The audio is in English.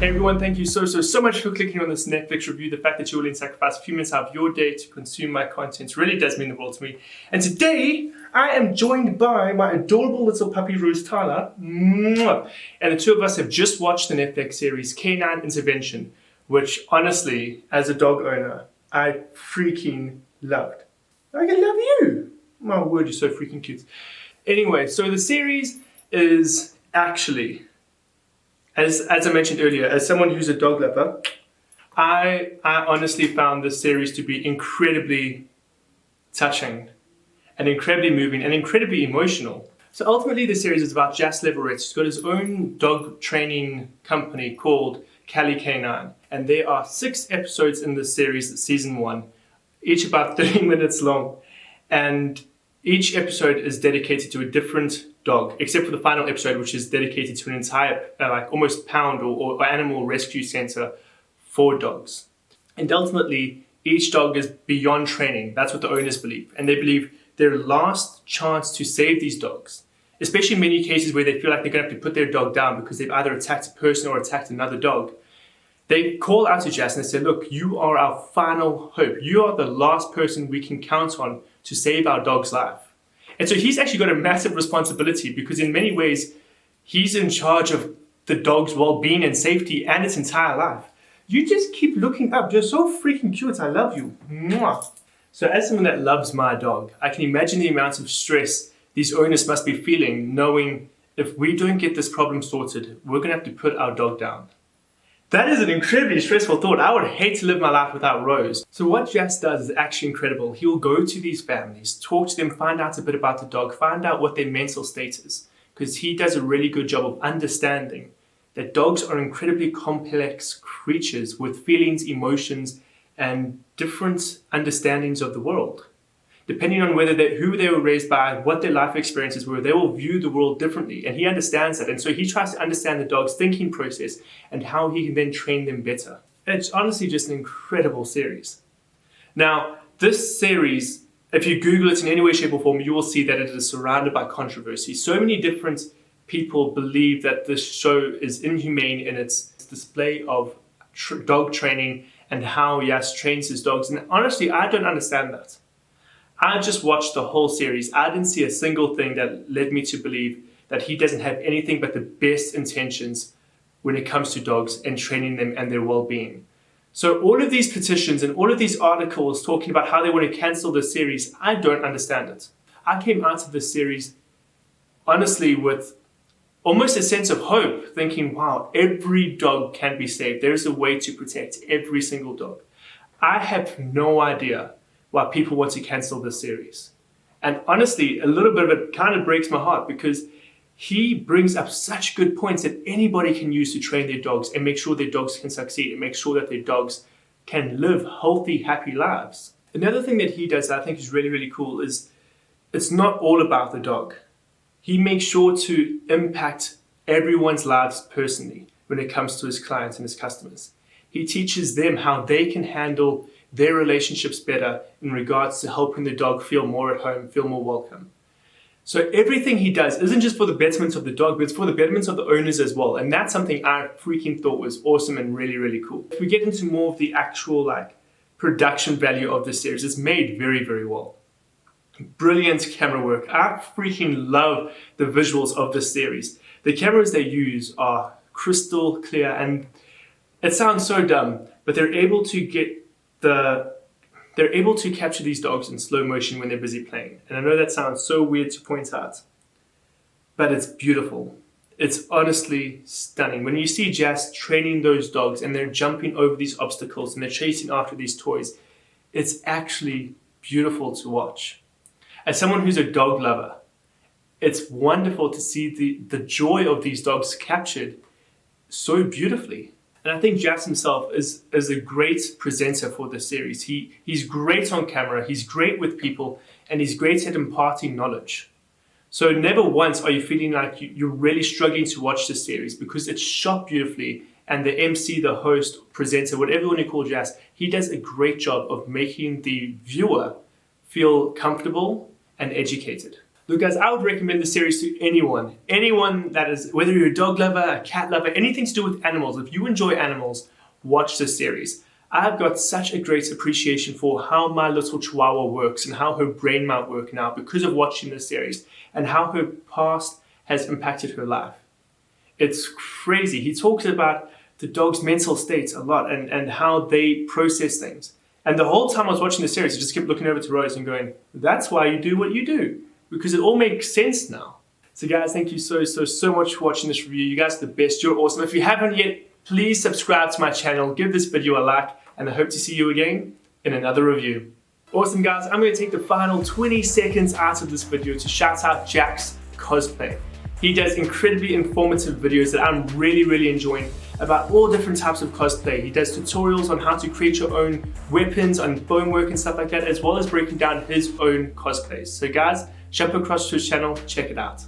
Hey everyone, thank you so much for clicking on this Netflix review. The fact that you're willing to sacrifice a few minutes out of your day to consume my content really does mean the world to me. And today, I am joined by my adorable little puppy, Rose Tyler. Mwah. And the two of us have just watched the Netflix series Canine Intervention, which honestly, as a dog owner, I freaking loved. I can love you. My word, you're so freaking cute. Anyway, so the series is actually, as I mentioned earlier, as someone who's a dog lover, I honestly found this series to be incredibly touching and incredibly moving and incredibly emotional. So ultimately the series is about Jas Leverette, who's got his own dog training company called Canine. And there are 6 episodes in this series, season 1, each about 30 minutes long. And each episode is dedicated to a different dog, except for the final episode, which is dedicated to an entire, almost pound or animal rescue center for dogs. And ultimately, each dog is beyond training. That's what the owners believe. And they believe their last chance to save these dogs, especially in many cases where they feel like they're going to have to put their dog down because they've either attacked a person or attacked another dog. They call out to Jas and they say, look, you are our final hope. You are the last person we can count on to save our dog's life. And so he's actually got a massive responsibility because in many ways, he's in charge of the dog's well-being and safety and its entire life. You just keep looking up. You're so freaking cute. I love you. Mwah. So as someone that loves my dog, I can imagine the amount of stress these owners must be feeling knowing if we don't get this problem sorted, we're going to have to put our dog down. That is an incredibly stressful thought. I would hate to live my life without Rose. So what Jas does is actually incredible. He will go to these families, talk to them, find out a bit about the dog, find out what their mental state is. Because he does a really good job of understanding that dogs are incredibly complex creatures with feelings, emotions, and different understandings of the world. Depending on who they were raised by, what their life experiences were, they will view the world differently. And he understands that. And so he tries to understand the dog's thinking process and how he can then train them better. And it's honestly just an incredible series. Now, this series, if you Google it in any way, shape, or form, you will see that it is surrounded by controversy. So many different people believe that this show is inhumane in its display of dog training and how Jas trains his dogs. And honestly, I don't understand that. I just watched the whole series. I didn't see a single thing that led me to believe that he doesn't have anything but the best intentions when it comes to dogs and training them and their well-being. So all of these petitions and all of these articles talking about how they want to cancel the series, I don't understand it. I came out of this series honestly with almost a sense of hope, thinking, wow, every dog can be saved. There is a way to protect every single dog. I have no idea why people want to cancel this series. And honestly, a little bit of it kind of breaks my heart because he brings up such good points that anybody can use to train their dogs and make sure their dogs can succeed and make sure that their dogs can live healthy, happy lives. Another thing that he does that I think is really, really cool is it's not all about the dog. He makes sure to impact everyone's lives personally when it comes to his clients and his customers. He teaches them how they can handle their relationships better in regards to helping the dog feel more at home, feel more welcome. So everything he does isn't just for the betterment of the dog, but it's for the betterment of the owners as well. And that's something I freaking thought was awesome and really, really cool. If we get into more of the actual production value of this series, it's made very, very well. Brilliant camera work. I freaking love the visuals of this series. The cameras they use are crystal clear and it sounds so dumb, but they're able to capture these dogs in slow motion when they're busy playing. And I know that sounds so weird to point out, but it's beautiful. It's honestly stunning. When you see Jas training those dogs and they're jumping over these obstacles and they're chasing after these toys, it's actually beautiful to watch. As someone who's a dog lover, it's wonderful to see the joy of these dogs captured so beautifully. And I think Jas himself is a great presenter for this series. He's great on camera, he's great with people, and he's great at imparting knowledge. So never once are you feeling like you're really struggling to watch this series because it's shot beautifully and the MC, the host, presenter, whatever you want to call Jas, he does a great job of making the viewer feel comfortable and educated. Look guys, I would recommend this series to anyone. Anyone that is, whether you're a dog lover, a cat lover, anything to do with animals. If you enjoy animals, watch this series. I've got such a great appreciation for how my little Chihuahua works and how her brain might work now because of watching this series and how her past has impacted her life. It's crazy. He talks about the dog's mental state a lot and how they process things. And the whole time I was watching the series, I just kept looking over to Rose and going, that's why you do what you do. Because it all makes sense now. So guys, thank you so much for watching this review. You guys are the best, you're awesome. If you haven't yet, please subscribe to my channel, give this video a like, and I hope to see you again in another review. Awesome guys, I'm gonna take the final 20 seconds out of this video to shout out Jack's cosplay. He does incredibly informative videos that I'm really enjoying about all different types of cosplay. He does tutorials on how to create your own weapons and bone work and stuff like that, as well as breaking down his own cosplays. So guys, jump across to his channel, check it out.